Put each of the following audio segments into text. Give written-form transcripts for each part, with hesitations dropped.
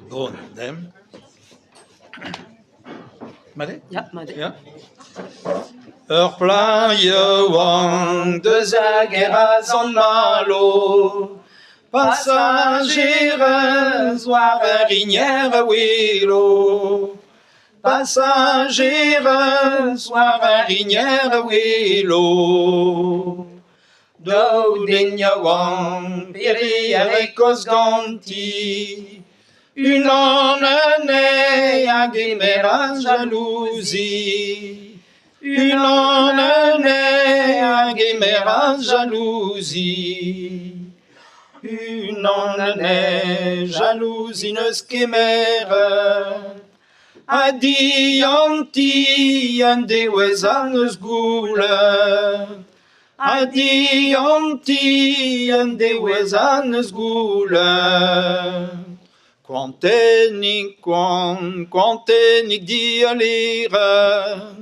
Bon, dem. Made? Ja, Made. Ja. Pleie wang de zageras an malo, passagers war rinière a wilo. Passagers war rinière a wilo. Do degna wang peri arekos ganti, une année a guimera jalousie. Une année a guimera jalousie. Une année jalousie ne skemera. A dianti an dewezan goula. A dianti an dewezan goula. Quantenig di alira.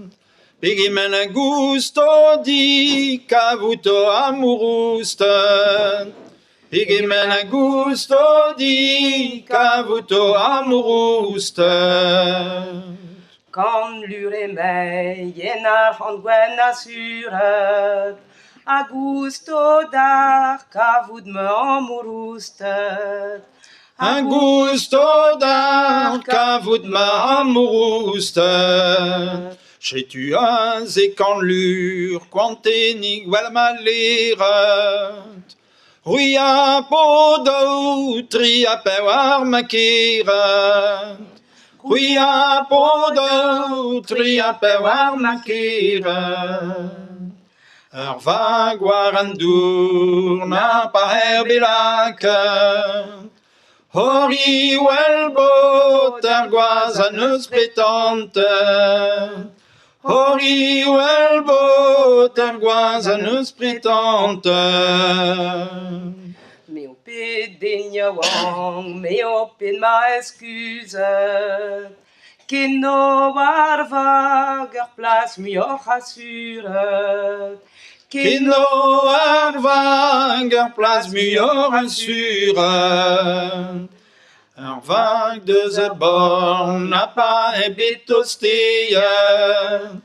Pigimen a gusto di cavuto amurusta. Pigimen a gusto di cavuto amurusta. Kan lure mig enar han gwenna suret, a gusto dar kavud me amurustet. A gusto dar cavuto me amurusta. Chez tu as et quand lure, quantenig wel malirat. Ruia podo tria pewar makirat. Ruia podo tria pewar makirat. Vag war an dour na pa herbilakat. Hori wel bot gwaz an eus pretante. Hori wel bot gwaz an eus pretante. Me o pet degna wang, me o pet ma excuse. Ken no war vag ur plas mi or rassuret. Ken no ar vag ur plas muioc'h an suret. Ur vag deus e born n'a pa ebet tosteet.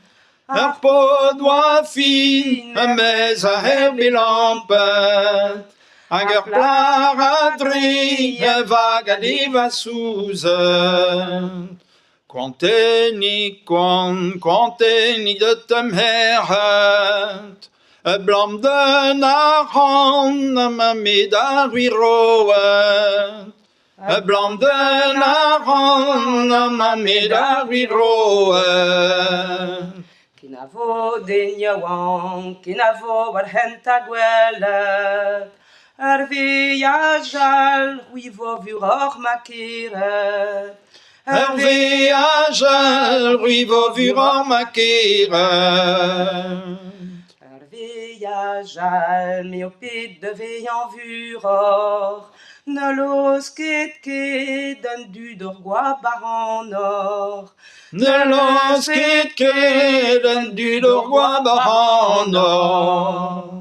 Ur pod oa fin a mez a herbilampet. Hag ur plar a dri e vag a diva souzet. Quantenig de temherret. E blam den ar ran a ma med ar wiroet. E blam den ar ran a ma med ar wiroet. Ken a vo degna wang, ken a vo war hent a gwelet. Ar veajal rui vo vur or makeret. Ur veajal rui vo vur or makeret. Ur veajal me o pet de vean vur or. Ne l'os ket an dud ur goa bar an or. Ne l'os ket an dud ur goa bar an or.